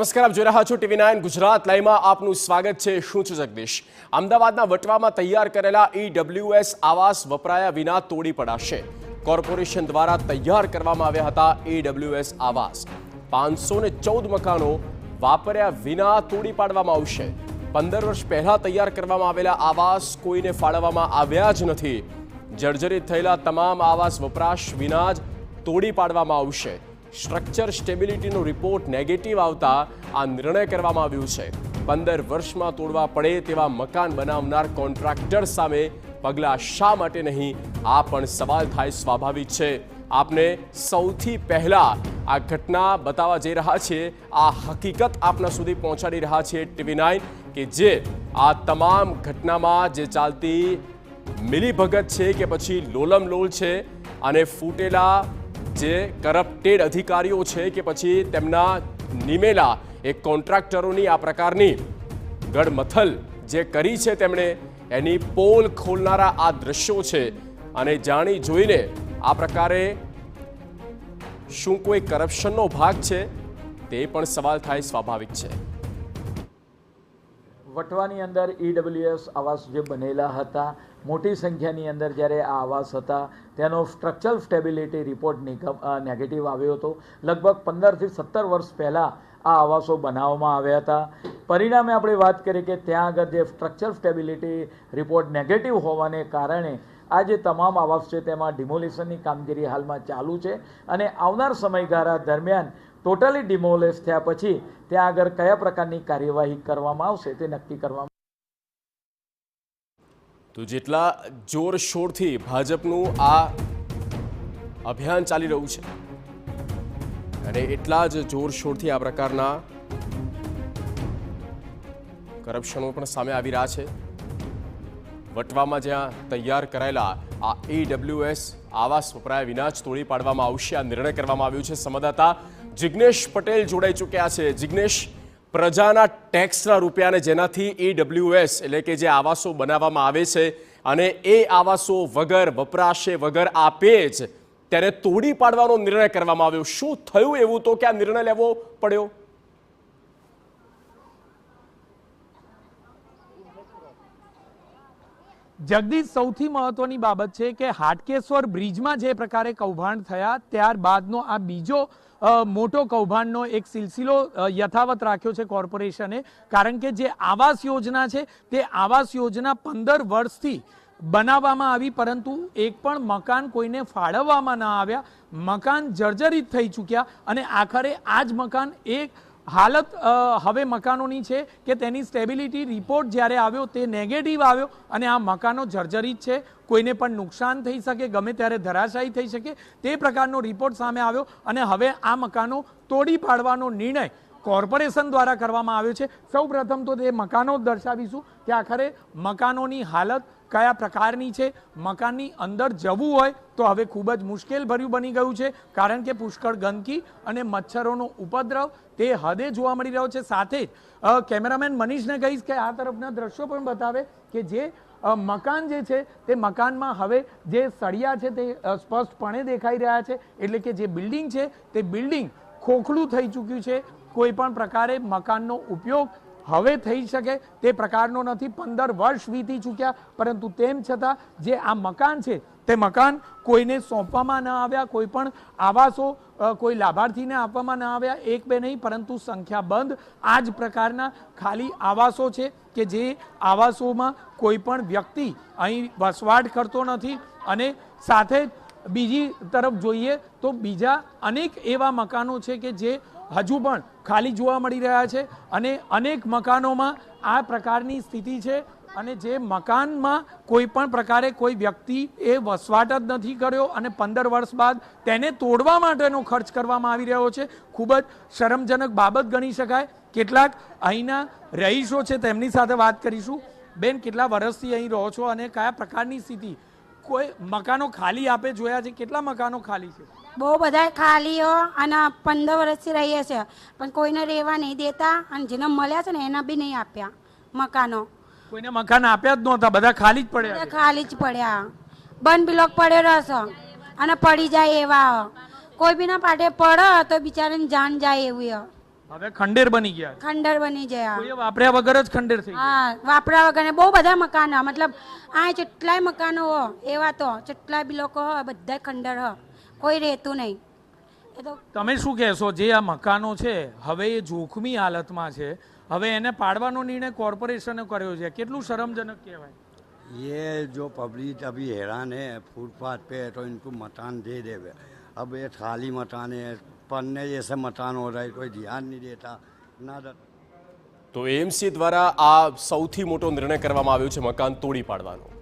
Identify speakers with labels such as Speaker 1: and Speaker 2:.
Speaker 1: નમસ્કાર, આપ જોઈ રહ્યા છો TV9 ગુજરાત લાઈવમાં આપનું સ્વાગત છે। શું છું જગદીશ। અમદાવાદના વટવામાં તૈયાર કરેલા EWS આવાસ વપરાયા વિના તોડી પડાશે। કોર્પોરેશન દ્વારા તૈયાર કરવામાં આવ્યા હતા EWS આવાસ। 514 મકાનો વાપર્યા વિના તોડી પાડવામાં આવશે। 15 વર્ષ પહેલા તૈયાર કરવામાં આવેલા આવાસ કોઈને ફાળવવામાં આવ્યા જ નથી। જર્જરિત થયેલા તમામ આવાસ વપરાશ વિના જ તોડી પાડવામાં આવશે। સ્ટ્રક્ચર સ્ટેબિલિટીનો રિપોર્ટ નેગેટિવ આવતા આ નિર્ણય કરવામાં આવ્યો છે। 15 વર્ષમાં તોડવા પડે તેવા મકાન બનાવનાર કોન્ટ્રાક્ટર સામે પગલાં શા માટે નહીં, આ પણ સવાલ થાય સ્વાભાવિક છે। આપને સૌથી પહેલા આ ઘટના બતાવવા જઈ રહ્યા છીએ। આ હકીકત આપના સુધી પહોંચાડી રહ્યા છીએ TV9 કે જે આ તમામ ઘટનામાં જે ચાલતી મિલીભગત છે કે પછી લોલમલોલ છે અને ફૂટેલા જે કરપ્ટેડ અધિકારીઓ છે કે પછી તેમના નિમેલા એક કોન્ટ્રાક્ટરોની આ પ્રકારની ગડમથલ જે કરી છે તેમણે એની પોલ ખોલનારા આ દ્રશ્યો છે। અને જાણી જોઈને આ પ્રકારે શું કોઈ કરપ્શનનો ભાગ છે તે પણ સવાલ થાય સ્વાભાવિક છે।
Speaker 2: વટવાની અંદર EWS આવાસ જે બનેલા હતા, મોટી સંખ્યાની અંદર જ્યારે આ આવાસ હતા તેનો સ્ટ્રક્ચરલ સ્ટેબિલિટી રિપોર્ટ નેગેટિવ આવ્યો હતો। લગભગ 15 થી 17 વર્ષ પહેલાં આ આવાસો બનાવવામાં આવ્યા હતા। પરિણામે આપણે વાત કરીએ કે ત્યાં આગળ જે સ્ટ્રક્ચરલ સ્ટેબિલિટી રિપોર્ટ નેગેટિવ હોવાને કારણે આ જે તમામ આવાસ છે તેમાં ડિમોલિશનની કામગીરી હાલમાં ચાલુ છે અને આવનાર સમયગાળા દરમિયાન ટોટલી ડિમોલેશ થયા પછી ત્યાં આગળ કયા પ્રકારની કાર્યવાહી કરવામાં આવશે તે નક્કી કરવામાં।
Speaker 1: તો જેટલા જોરશોરથી ભાજપનું આ અભિયાન ચાલી રહ્યું છે અને એટલા જ જોરશોરથી આ પ્રકારના કરપ્શનો પણ સામે આવી રહ્યા છે। વટવામાં જ્યાં તૈયાર કરાયેલા આ EWS આવાસ વપરાયા વિના જ તોડી પાડવામાં આવશે, આ નિર્ણય કરવામાં આવ્યો છે। સંવાદદાતા જિગ્નેશ પટેલ જોડાઈ ચૂક્યા છે। જિગ્નેશ, પ્રજાના ટેક્સના રૂપિયાને જેનાથી EWS એટલે કે જે આવાસો બનાવવામાં આવે છે અને એ આવાસો વગર વપરાશે વગર આપે જ ત્યારે તોડી પાડવાનો નિર્ણય કરવામાં આવ્યો। શું થયું એવું તો કે આ નિર્ણય લેવો પડ્યો?
Speaker 3: જગદીશ, સૌથી મહત્વની બાબત છે કે હાટકેશ્વર બ્રિજમાં જે પ્રકારે કૌભાંડ થયા ત્યારબાદનો આ બીજો મોટો કૌભાંડનો એક સિલસિલો યથાવત રાખ્યો છે કોર્પોરેશને। કારણ કે જે આવાસ યોજના છે તે આવાસ યોજના 15 વર્ષથી બનાવવામાં આવી પરંતુ એક પણ મકાન કોઈને ફાળવવામાં ન આવ્યા। મકાન જર્જરિત થઈ ચૂક્યા અને આખરે આ જ મકાન એક હાલત હવે મકાનોની છે કે તેની સ્ટેબિલિટી રિપોર્ટ જ્યારે આવ્યો તે નેગેટિવ આવ્યો અને આ મકાનો જર્જરિત છે, કોઈને પણ નુકસાન થઈ શકે, ગમે ત્યારે ધરાશાયી થઈ શકે તે પ્રકારનો રિપોર્ટ સામે આવ્યો અને હવે આ મકાનો તોડી પાડવાનો નિર્ણય કોર્પોરેશન દ્વારા કરવામાં આવ્યો છે। સૌ પ્રથમ તો તે મકાનો દર્શાવીશું કે આખરે મકાનોની હાલત કયા પ્રકારની છે। મકાનની અંદર જવું હોય તો હવે ખૂબ જ મુશ્કેલ ભર્યું બની ગયું છે કારણ કે પુષ્કળ ગંદકી અને મચ્છરોનો ઉપદ્રવ તે હદે જોવા મળી રહ્યો છે। સાથે જ કેમેરામેન મનીષને કહીશ કે આ તરફના દ્રશ્યો પણ બતાવે કે જે મકાન જે છે તે મકાનમાં હવે જે સળિયા છે તે સ્પષ્ટપણે દેખાઈ રહ્યા છે, એટલે કે જે બિલ્ડિંગ છે તે બિલ્ડિંગ ખોખલું થઈ ચૂક્યું છે। કોઈ પણ પ્રકારે મકાનનો ઉપયોગ હવે થઈ શકે તે પ્રકારનો નથી। 15 વર્ષ વીતી ચૂક્યા પરંતુ તેમ છતાં જે આ મકાન છે તે મકાન કોઈને સોંપવામાં ન આવ્યા, કોઈ પણ આવાસો કોઈ લાભાર્થીને આપવામાં ન આવ્યા। એક બે નહીં પરંતુ સંખ્યાબંધ આ જ પ્રકારના ખાલી આવાસો છે કે જે આવાસોમાં કોઈ પણ વ્યક્તિ અહીં વસવાટ કરતો નથી અને સાથે બીજી તરફ જોઈએ તો બીજા અનેક એવા મકાનો છે કે જે હજુ પણ ખાલી જોવા મળી રહ્યા છે અને અનેક મકાનોમાં આ પ્રકારની સ્થિતિ છે અને જે મકાનમાં કોઈ પણ પ્રકારે કોઈ વ્યક્તિ એ વસવાટ જ નથી કર્યો અને 15 વર્ષ બાદ તેને તોડવા માટેનો ખર્ચ કરવામાં આવી રહ્યો છે। ખૂબ જ શરમજનક બાબત ગણી શકાય। કેટલાક અહીંના રહીશો છે તેમની સાથે વાત કરીશું। બેન, કેટલા વર્ષથી અહીં રહો છો અને કયા પ્રકારની સ્થિતિ? કોઈ મકાનો ખાલી આપે જોયા છે? કેટલા મકાનો ખાલી છે?
Speaker 4: બહુ બધા ખાલી અને 15 વર્ષથી રહીએ છે પણ કોઈને રહેવા નહીં દેતા અને જેને મળ્યા છે ને એના બી નહીં આપ્યા મકાનો।
Speaker 3: કોઈને મકાન આપ્યા જ નહોતા, બધા ખાલી જ પડ્યા?
Speaker 4: ખાલી જ પડ્યા, બંધ બ્લોક પડ્યો રહેશે અને પડી જાય એવા, કોઈ બી ના પાટે પડે તો બિચારાની જાન જાય એવું।
Speaker 3: હવે ખંડેર બની ગયા છે.
Speaker 4: ખંડર બની ગયા.
Speaker 3: કોઈએ વાપર્યા વગર જ ખંડેર થઈ ગયા.
Speaker 4: હા, વાપરા વગર બહુ બધા મકાનો, મતલબ આ જેટલાય મકાનો હો એવા તો જેટલાય બી લોકો હો બધા ખંડર હો, કોઈ રહેતું નહીં. એ તો
Speaker 3: તમે શું કહેશો, જે આ મકાનો છે હવે એ જોખમી હાલતમાં છે, હવે એને પાડવાનો નિર્ણય કોર્પોરેશને કર્યો છે, કેટલું शर्मजनक કહેવાય?
Speaker 5: ये जो पब्लिक अभी हैरान है फुटपाथ पे तो इनको मकान दे दे। अब ये खाली मकान है, पन्ने जैसे मकान हो रहा है, कोई ध्यान नहीं देता ना।
Speaker 1: તો એએમસી દ્વારા આ સૌથી મોટો નિર્ણય કરવામાં આવ્યો છે મકાન તોડી પાડવાનો.